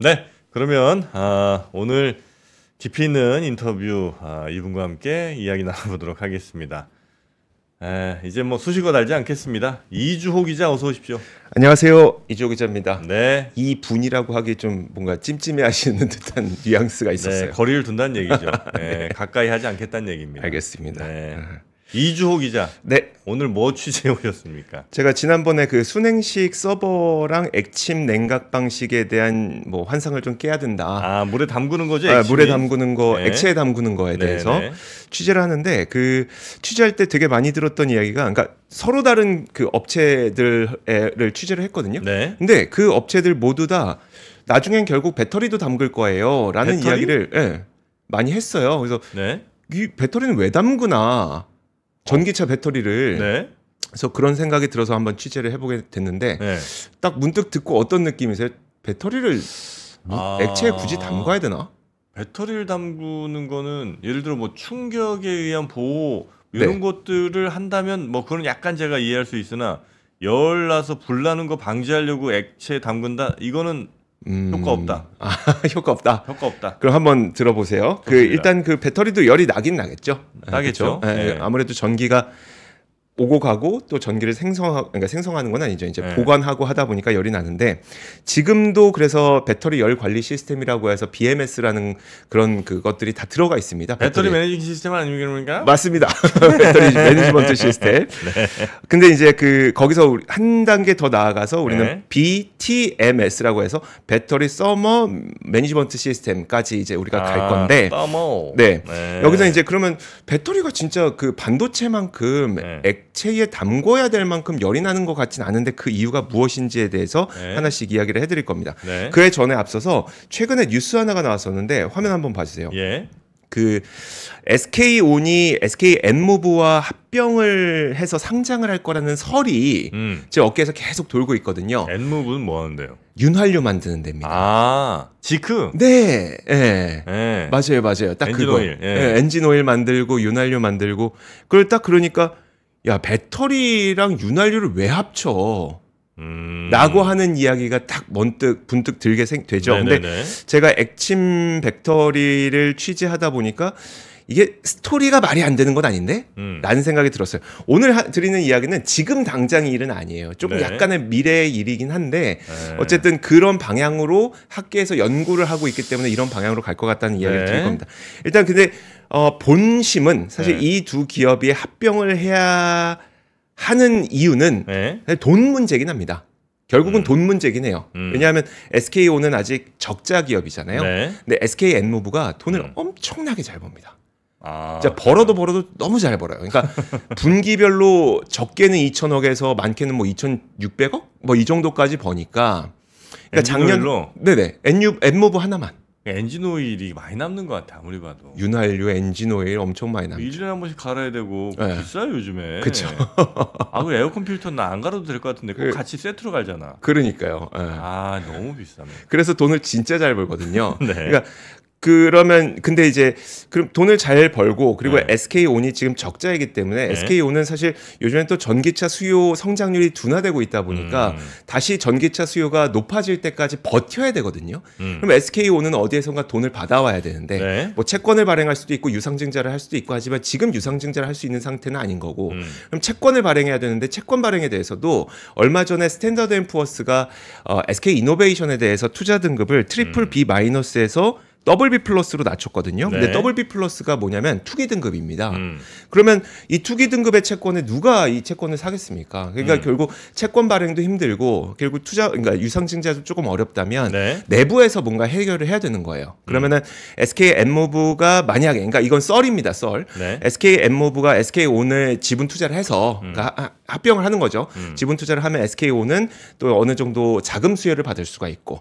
네, 그러면 오늘 깊이 있는 인터뷰 이분과 함께 이야기 나눠보도록 하겠습니다. 이제 뭐 수식어 달지 않겠습니다. 이주호 기자 어서 오십시오. 안녕하세요, 이주호 기자입니다. 네, 이 분이라고 하기 좀 뭔가 찜찜해하시는 듯한 뉘앙스가 있었어요. 네, 거리를 둔다는 얘기죠. 네, 가까이 하지 않겠다는 얘기입니다. 알겠습니다. 네. 이주호 기자, 네, 오늘 뭐 취재해 오셨습니까? 제가 지난번에 그 순행식 서버랑 액침 냉각 방식에 대한 뭐 환상을 좀 깨야 된다. 물에 담그는 거죠? 물에 담그는 거, 네. 액체에 담그는 거에 대해서 네. 취재를 하는데 그 취재할 때 되게 많이 들었던 이야기가, 그러니까 서로 다른 그 업체들을 취재를 했거든요. 네. 근데 그 업체들 모두 다 나중엔 결국 배터리도 담글 거예요라는 배터리? 이야기를 많이 했어요. 그래서 네. 이 배터리는 왜 담그나? 전기차 배터리를. 네. 그래서 그런 생각이 들어서 한번 취재를 해보게 됐는데 네. 딱 문득 듣고 어떤 느낌이세요? 배터리를 액체에 굳이 담가야 되나? 배터리를 담그는 거는 예를 들어 뭐 충격에 의한 보호 이런 네. 것들을 한다면 뭐 그건 약간 제가 이해할 수 있으나 열 나서 불 나는 거 방지하려고 액체에 담근다 이거는 효과 없다. 효과 없다. 효과 없다. 그럼 한번 들어보세요. 그 좋습니다. 일단 그 배터리도 열이 나긴 나겠죠. 나겠죠. 그렇죠? 네. 아무래도 전기가 오고 가고 또 전기를 그러니까 생성하는 건 아니죠. 이제 네. 보관하고 하다 보니까 열이 나는데, 지금도 그래서 배터리 열 관리 시스템이라고 해서 BMS라는 그런 그것들이 다 들어가 있습니다. 배터리 매니징 시스템 아닙니까? 맞습니다. 배터리 매니지먼트 시스템. 근데 이제 그 거기서 한 단계 더 나아가서 우리는 네. BTMS라고 해서 배터리 서머 매니지먼트 시스템까지 이제 우리가 갈 건데, 떠머. 네. 네. 여기서 이제 그러면 배터리가 진짜 그 반도체만큼 네. 액체에 담궈야 될 만큼 열이 나는 것 같진 않은데 그 이유가 무엇인지에 대해서 네. 하나씩 이야기를 해드릴 겁니다. 네. 그에 전에 앞서서 최근에 뉴스 하나가 나왔었는데 화면 한번 봐주세요. 예. 그 SK온이 SK 엔무브와 합병을 해서 상장을 할 거라는 설이 제 어깨에서 계속 돌고 있거든요. 엔무브는 뭐 하는데요? 윤활유 만드는 데입니다. 지크. 네, 예. 네. 맞아요. 딱 엔진 그거. 오일, 예. 예, 엔진 오일 만들고 윤활유 만들고. 그걸 딱 그러니까 야, 배터리랑 윤활유를 왜 합쳐? 라고 하는 이야기가 딱 분뜩 들게 되죠. 네네네. 근데 제가 액침 배터리를 취재하다 보니까 이게 스토리가 말이 안 되는 건 아닌데? 라는 생각이 들었어요. 오늘 드리는 이야기는 지금 당장의 일은 아니에요. 조금 네. 약간의 미래의 일이긴 한데 네. 어쨌든 그런 방향으로 학계에서 연구를 하고 있기 때문에 이런 방향으로 갈 것 같다는 이야기를 드릴 겁니다. 일단 근데 본심은 사실 네. 이 두 기업이 합병을 해야 하는 이유는 네. 돈 문제긴 합니다. 결국은 돈 문제긴 해요. 왜냐하면 SK온은 아직 적자 기업이잖아요. 네. 근데 SK 엔무브가 돈을 엄청나게 잘 벌니다. 아, 진짜 벌어도 너무 잘 벌어요. 그러니까 분기별로 적게는 2천억에서 많게는 뭐 2,600억 뭐 이 정도까지 버니까. 그러니까 작년 네네 엔무브 하나만 엔진 오일이 많이 남는 것 같아 아무리 봐도. 윤활유, 엔진 오일 엄청 많이 남죠. 1년에 한 번씩 갈아야 되고 네. 비싸요 요즘에. 그쵸. 그 에어컨 필터는 안 갈아도 될 것 같은데 꼭 같이 세트로 갈잖아. 그러니까요. 예. 너무 비싸네. 그래서 돈을 진짜 잘 벌거든요. 네. 그러니까 그러면 근데 이제 그럼 돈을 잘 벌고 그리고 네. SK온이 지금 적자이기 때문에 네. SK온은 사실 요즘엔 또 전기차 수요 성장률이 둔화되고 있다 보니까 다시 전기차 수요가 높아질 때까지 버텨야 되거든요. 그럼 SK온은 어디에선가 돈을 받아와야 되는데 네. 뭐 채권을 발행할 수도 있고 유상증자를 할 수도 있고 하지만 지금 유상증자를 할 수 있는 상태는 아닌 거고 그럼 채권을 발행해야 되는데 채권 발행에 대해서도 얼마 전에 스탠더드 앤 푸어스가 SK 이노베이션에 대해서 투자 등급을 트리플 B 마이너스에서 더블 B 플러스로 낮췄거든요. 근데 네. 더블 B 플러스가 뭐냐면 투기 등급입니다. 그러면 이 투기 등급의 채권에 누가 이 채권을 사겠습니까? 그러니까 결국 채권 발행도 힘들고 결국 그러니까 유상증자도 조금 어렵다면 네. 내부에서 뭔가 해결을 해야 되는 거예요. 그러면은 SK 엔무브가 만약에 그러니까 이건 썰입니다. 썰. 네. SK 엔무브가 SK온을 지분 투자를 해서 그러니까 합병을 하는 거죠. 지분 투자를 하면 SK온은 또 어느 정도 자금 수혜를 받을 수가 있고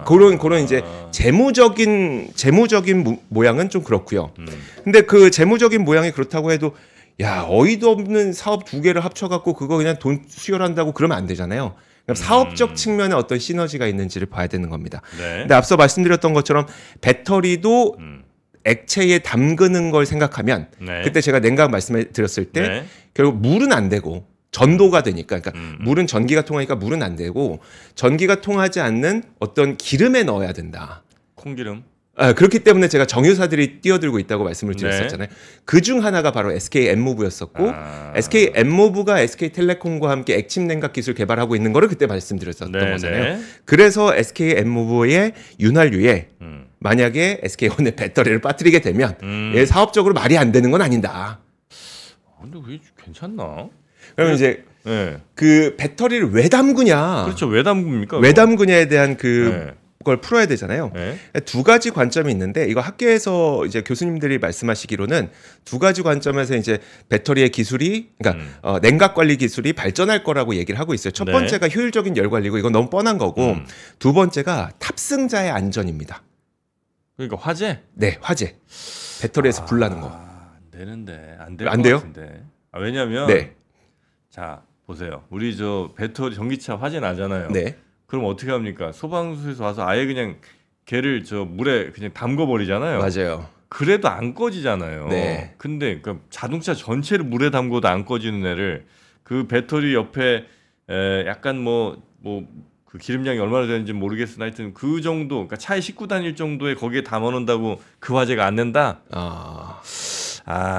그런 이제 재무적인 모양은 좀 그렇고요. 근데 그 재무적인 모양이 그렇다고 해도 야, 어이도 없는 사업 두 개를 합쳐갖고 그거 그냥 돈 수혈한다고 그러면 안 되잖아요. 사업적 측면에 어떤 시너지가 있는지를 봐야 되는 겁니다. 네. 근데 앞서 말씀드렸던 것처럼 배터리도 액체에 담그는 걸 생각하면 네. 그때 제가 냉각 말씀을 드렸을 때 네. 결국 물은 안 되고 전도가 되니까. 그러니까 물은 전기가 통하니까 물은 안 되고 전기가 통하지 않는 어떤 기름에 넣어야 된다. 콩기름. 그렇기 때문에 제가 정유사들이 뛰어들고 있다고 말씀을 드렸었잖아요. 그 중 하나가 바로 SK N모브였었고 SK N모브가 SK텔레콤과 함께 액침 냉각 기술 개발하고 있는 거를 그때 말씀드렸었던 거잖아요. 그래서 SK N모브의 윤활유에 만약에 SK온의 배터리를 빠뜨리게 되면 얘 사업적으로 말이 안 되는 건 아니다. 근데 그게 괜찮나? 그러면 이제 그 배터리를 왜 담그냐? 그렇죠. 왜 담굽니까? 왜 담그냐에 대한 걸 풀어야 되잖아요. 두 가지 관점이 있는데 이거 학교에서 이제 교수님들이 말씀하시기로는 두 가지 관점에서 이제 배터리의 기술이 그러니까 냉각 관리 기술이 발전할 거라고 얘기를 하고 있어요. 첫 번째가 효율적인 열 관리고 이건 너무 뻔한 거고 두 번째가 탑승자의 안전입니다. 그러니까 화재? 네, 화재. 배터리에서 불 나는 거. 안 되는데 안 돼요? 같은데. 왜냐면 자 보세요. 우리 저 배터리 전기차 화재 나잖아요. 그럼 어떻게 합니까? 소방서에서 와서 아예 그냥 걔를 저 물에 그냥 담궈 버리잖아요. 맞아요. 그래도 안 꺼지잖아요. 근데 그러니까 자동차 전체를 물에 담궈도 안 꺼지는 애를 그 배터리 옆에 약간 그 기름량이 얼마나 되는지 모르겠으나 하여튼 그 정도, 그러니까 차에 싣고 다닐 정도에 거기에 담아 놓는다고 그 화재가 안 낸다?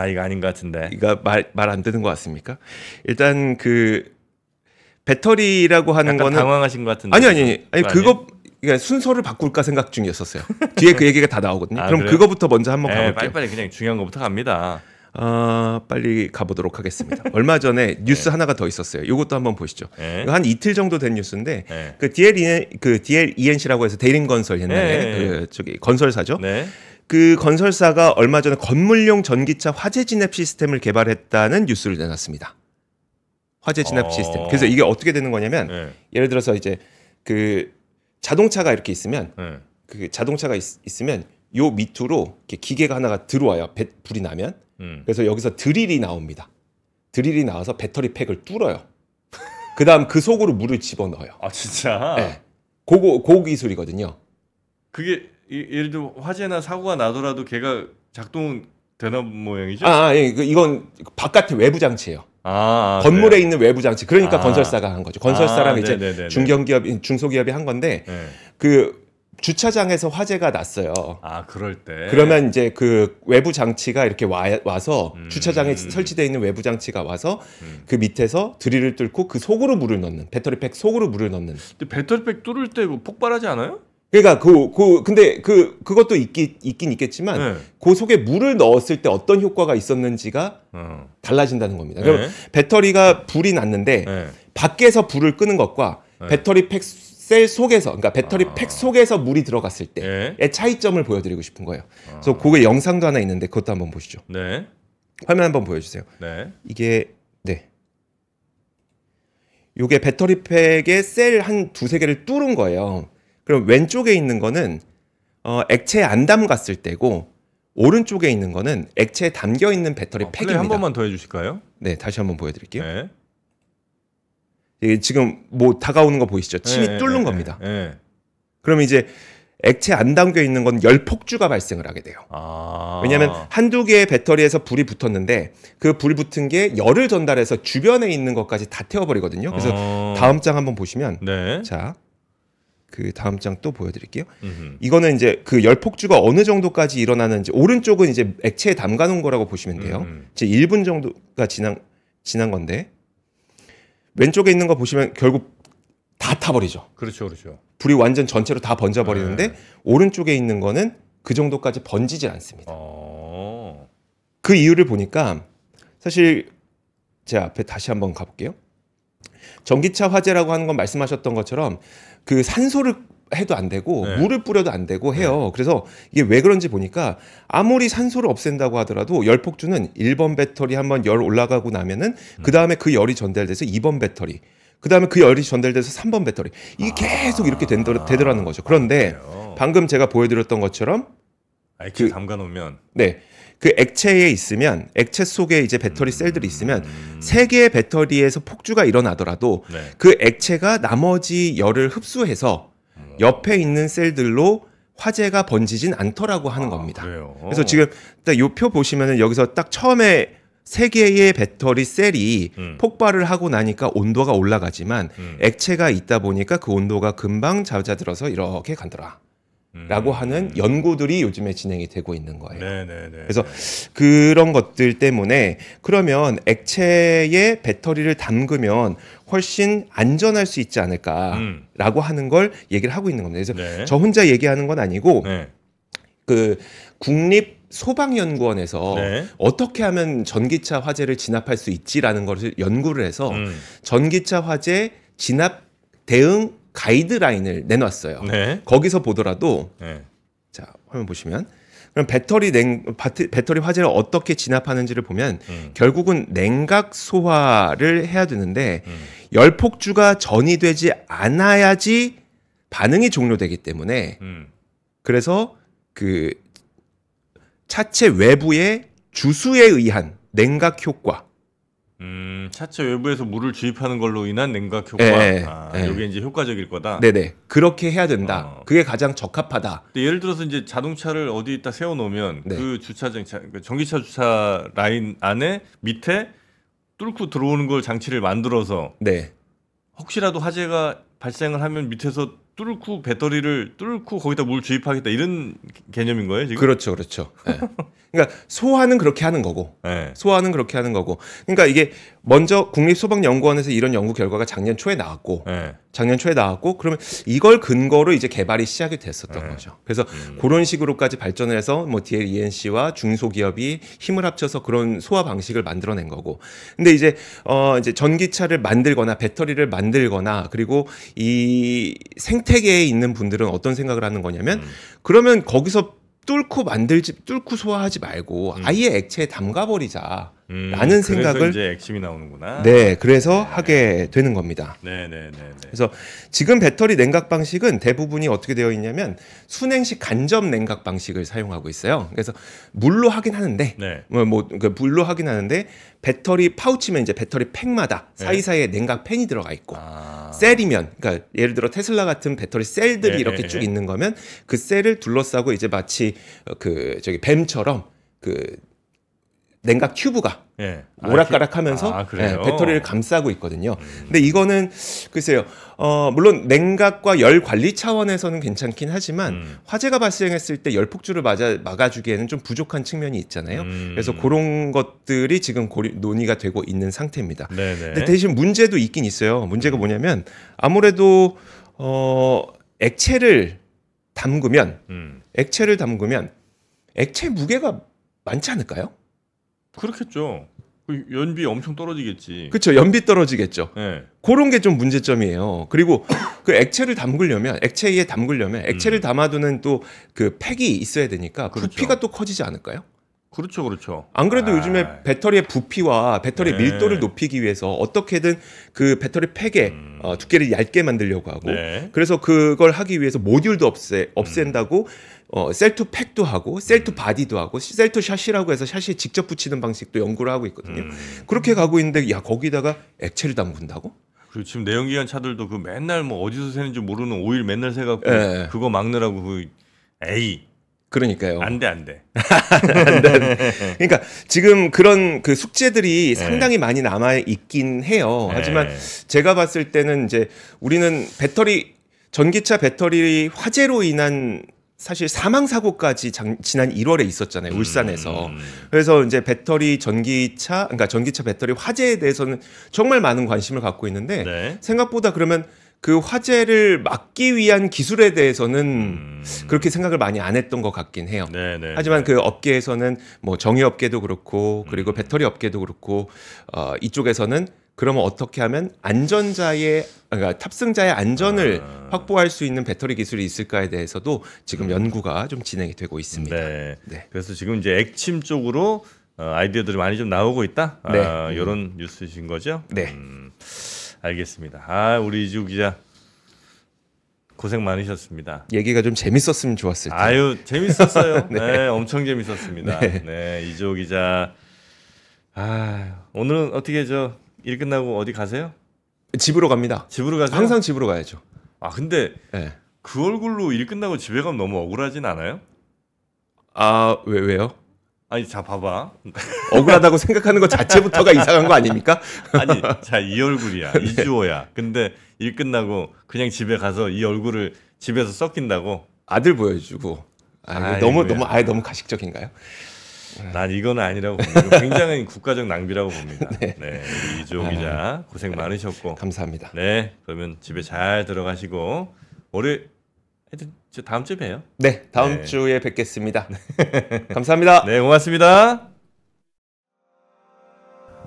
이거 아닌 것 같은데. 이거 말 안 되는 것 같습니까? 일단 그 배터리라고 하는 거는 당황하신 것 같은데. 아니 그거 그러니까 순서를 바꿀까 생각 중이었었어요. 뒤에 그 얘기가 다 나오거든요. 그럼 그래요? 그거부터 먼저 한번 가볼게요. 빨리빨리 그냥 중요한 거부터 갑니다. 빨리 가보도록 하겠습니다. 얼마 전에 뉴스 하나가 더 있었어요. 이것도 한번 보시죠. 이거 한 이틀 정도 된 뉴스인데 그 DLENC라고 해서 대림건설 옛날에 저기 건설사죠. 그 건설사가 얼마 전에 건물용 전기차 화재 진압 시스템을 개발했다는 뉴스를 내놨습니다. 화재 진압 시스템. 그래서 이게 어떻게 되는 거냐면 예를 들어서 이제 그 자동차가 이렇게 있으면 그 자동차가 있으면 요 밑으로 이렇게 기계가 하나가 들어와요. 불이 나면. 그래서 여기서 드릴이 나옵니다. 드릴이 나와서 배터리 팩을 뚫어요. 그다음 그 속으로 물을 집어넣어요. 진짜? 네. 고 기술이거든요. 그게 예를 들어 화재나 사고가 나더라도 걔가 작동 되는 모양이죠? 이건 바깥의 외부 장치예요. 그래요? 건물에 있는 외부 장치. 그러니까 건설사가 한 거죠. 건설사랑 이제 중소기업이 한 건데 그 주차장에서 화재가 났어요. 그럴 때. 그러면 이제 그 외부 장치가 이렇게 와서 주차장에 설치되어 있는 외부 장치가 와서 그 밑에서 드릴을 뚫고 그 속으로 물을 넣는 배터리팩 속으로 물을 넣는. 근데 배터리팩 뚫을 때 폭발하지 않아요? 그러니까 근데 그것도 있긴 있겠지만 그 속에 물을 넣었을 때 어떤 효과가 있었는지가 달라진다는 겁니다. 그럼 배터리가 불이 났는데 밖에서 불을 끄는 것과 배터리 팩 셀 속에서, 그러니까 배터리 팩 속에서 물이 들어갔을 때의 차이점을 보여드리고 싶은 거예요. 그래서 그게 영상도 하나 있는데 그것도 한번 보시죠. 화면 한번 보여주세요. 이게 요게 배터리 팩에 셀 한 두세 개를 뚫은 거예요. 그럼 왼쪽에 있는 거는 액체에 안 담갔을 때고 오른쪽에 있는 거는 액체에 담겨 있는 배터리 팩입니다. 한 번만 더 해주실까요? 네, 다시 한번 보여드릴게요. 이게 지금 다가오는 거 보이시죠? 침이 뚫는 겁니다. 그럼 이제 액체 안 담겨 있는 건 열 폭주가 발생을 하게 돼요. 왜냐하면 한두 개의 배터리에서 불이 붙었는데 그 불 붙은 게 열을 전달해서 주변에 있는 것까지 다 태워버리거든요. 그래서 다음 장 한번 보시면 자, 그 다음 장 또 보여드릴게요. 이거는 이제 그 열 폭주가 어느 정도까지 일어나는지 오른쪽은 이제 액체에 담가 놓은 거라고 보시면 돼요. 이제 1분 정도가 지난 건데 왼쪽에 있는 거 보시면 결국 다 타버리죠. 그렇죠. 불이 완전 전체로 다 번져버리는데 오른쪽에 있는 거는 그 정도까지 번지질 않습니다. 그 이유를 보니까 사실 제 앞에 다시 한번 가볼게요. 전기차 화재라고 하는 건 말씀하셨던 것처럼 그 산소를 해도 안 되고 물을 뿌려도 안 되고 해요. 그래서 이게 왜 그런지 보니까 아무리 산소를 없앤다고 하더라도 열 폭주는 1번 배터리 한번 열 올라가고 나면은 그 다음에 그 열이 전달돼서 2번 배터리, 그 다음에 그 열이 전달돼서 3번 배터리, 이게 계속 이렇게 되더라는 거죠. 그런데 방금 제가 보여드렸던 것처럼 액체 담가 놓으면 그 액체에 있으면 액체 속에 이제 배터리 셀들이 있으면 세 개의 배터리에서 폭주가 일어나더라도 그 액체가 나머지 열을 흡수해서 옆에 있는 셀들로 화재가 번지진 않더라고 하는 겁니다. 그래요? 그래서 지금 딱 요 표 보시면은 여기서 딱 처음에 세 개의 배터리 셀이 폭발을 하고 나니까 온도가 올라가지만 액체가 있다 보니까 그 온도가 금방 잦아들어서 이렇게 간더라. 라고 하는 연구들이 요즘에 진행이 되고 있는 거예요. 네네네. 그래서 그런 것들 때문에 그러면 액체에 배터리를 담그면 훨씬 안전할 수 있지 않을까라고 하는 걸 얘기를 하고 있는 겁니다. 그래서 네. 저 혼자 얘기하는 건 아니고 네. 그 국립소방연구원에서 네. 어떻게 하면 전기차 화재를 진압할 수 있지라는 것을 연구를 해서 전기차 화재 진압 대응 가이드라인을 내놨어요. 네. 거기서 보더라도 네. 자 화면 보시면 그럼 배터리 화재를 어떻게 진압하는지를 보면 결국은 냉각 소화를 해야 되는데 열폭주가 전이되지 않아야지 반응이 종료되기 때문에 그래서 그 차체 외부의 주수에 의한 냉각 효과. 차체 외부에서 물을 주입하는 걸로 인한 냉각 효과. 예, 예. 이게 이제 효과적일 거다. 네네. 그렇게 해야 된다. 그게 가장 적합하다. 근데 예를 들어서 이제 자동차를 어디에다 세워 놓으면 네. 그 주차장, 그 전기차 주차 라인 안에 밑에 뚫고 들어오는 걸 장치를 만들어서 네. 혹시라도 화재가 발생을 하면 밑에서 뚫고 배터리를 뚫고 거기다 물 주입하겠다 이런 개념인 거예요 지금? 그렇죠, 그렇죠. 네. 그러니까 소화는 그렇게 하는 거고, 네. 소화는 그렇게 하는 거고. 그러니까 이게 먼저 국립소방연구원에서 이런 연구 결과가 작년 초에 나왔고, 네. 그러면 이걸 근거로 이제 개발이 시작이 됐었던 거죠. 그래서 그런 식으로까지 발전을 해서 뭐 DLENC와 중소기업이 힘을 합쳐서 그런 소화 방식을 만들어낸 거고. 근데 이제 이제 전기차를 만들거나 배터리를 만들거나 그리고 이 생태계에 있는 분들은 어떤 생각을 하는 거냐면 그러면 거기서 뚫고 소화하지 말고 아예 액체에 담가버리자. 라는 생각을 그래서 이제 액침이 나오는구나. 네, 그래서 하게 되는 겁니다. 네네네. 그래서 지금 배터리 냉각 방식은 대부분이 어떻게 되어 있냐면 순행식 간접 냉각 방식을 사용하고 있어요. 그래서 물로 하긴 하는데 네. 물로 하긴 하는데 배터리 파우치면 이제 배터리 팩마다 사이사이에 냉각 팬이 들어가 있고 셀이면 그러니까 예를 들어 테슬라 같은 배터리 셀들이 이렇게 쭉 있는 거면 그 셀을 둘러싸고 이제 마치 뱀처럼 그 냉각 튜브가 오락가락하면서 배터리를 감싸고 있거든요. 근데 이거는 글쎄요, 물론 냉각과 열 관리 차원에서는 괜찮긴 하지만 화재가 발생했을 때 열 폭주를 막아주기에는 좀 부족한 측면이 있잖아요. 그래서 그런 것들이 지금 논의가 되고 있는 상태입니다. 근데 대신 문제도 있긴 있어요. 문제가 뭐냐면 아무래도 액체를 담그면 액체 무게가 많지 않을까요? 그렇겠죠. 그 연비 엄청 떨어지겠지. 그렇죠. 연비 떨어지겠죠. 네. 그런 게 좀 문제점이에요. 그리고 그 액체에 담그려면 액체를 담아두는 또 그 팩이 있어야 되니까 그렇죠. 부피가 또 커지지 않을까요? 그렇죠. 안 그래도 요즘에 배터리의 부피와 배터리 밀도를 높이기 위해서 어떻게든 그 배터리 팩의 두께를 얇게 만들려고 하고 그래서 그걸 하기 위해서 모듈도 없앤다고 셀 투 팩도 하고 셀 투 바디도 하고 셀 투 샤시라고 해서 샤시에 직접 붙이는 방식도 연구를 하고 있거든요. 그렇게 가고 있는데 야 거기다가 액체를 담근다고? 그리고 지금 내연기관 차들도 그 맨날 뭐 어디서 새는지 모르는 오일 맨날 새갖고 그거 막느라고 에이. 그러니까요. 안 돼. 그러니까 지금 그런 그 숙제들이 상당히 많이 남아 있긴 해요. 하지만 제가 봤을 때는 이제 우리는 전기차 배터리 화재로 인한 사실 사망 사고까지 지난 1월에 있었잖아요. 울산에서. 그래서 이제 전기차 배터리 화재에 대해서는 정말 많은 관심을 갖고 있는데 생각보다 그러면 그 화재를 막기 위한 기술에 대해서는 그렇게 생각을 많이 안 했던 것 같긴 해요. 하지만 그 업계에서는 뭐 정유업계도 그렇고 그리고 배터리 업계도 그렇고 이쪽에서는 그러면 어떻게 하면 그러니까 탑승자의 안전을 확보할 수 있는 배터리 기술이 있을까에 대해서도 지금 연구가 좀 진행이 되고 있습니다. 그래서 지금 이제 액침 쪽으로 아이디어들이 많이 좀 나오고 있다. 이런 뉴스이신 거죠? 네. 알겠습니다. 우리 이주 기자 고생 많으셨습니다. 얘기가 좀 재밌었으면 좋았을 텐데. 아유 재밌었어요. 네, 엄청 재밌었습니다. 네, 이주 기자. 오늘은 어떻게 일 끝나고 어디 가세요? 집으로 갑니다. 집으로 가세요? 항상 집으로 가야죠. 근데 그 얼굴로 일 끝나고 집에 가면 너무 억울하진 않아요? 왜요? 아니 자 봐봐. 억울하다고 생각하는 것 자체부터가 이상한 거 아닙니까? 아니 자 이 얼굴이야 이주호야. 근데 일 끝나고 그냥 집에 가서 이 얼굴을 집에서 썩힌다고? 아들 보여주고. 너무 가식적인가요? 난 이건 아니라고 봅니다. 굉장히 국가적 낭비라고 봅니다. 네, 우리 이주호 기자 고생 많으셨고 감사합니다. 네, 그러면 집에 잘 들어가시고 하여튼 다음 주에 봬요. 네, 다음 주에 뵙겠습니다. 감사합니다. 네, 고맙습니다.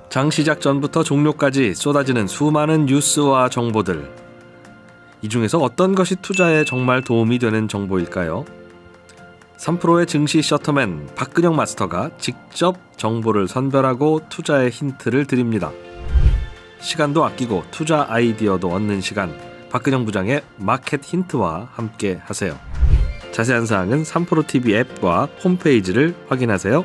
장 시작 전부터 종료까지 쏟아지는 수많은 뉴스와 정보들. 이 중에서 어떤 것이 투자에 정말 도움이 되는 정보일까요? 3프로의 증시 셔터맨 박근영 마스터가 직접 정보를 선별하고 투자의 힌트를 드립니다. 시간도 아끼고 투자 아이디어도 얻는 시간, 박근영 부장의 마켓 힌트와 함께 하세요. 자세한 사항은 3프로 TV 앱과 홈페이지를 확인하세요.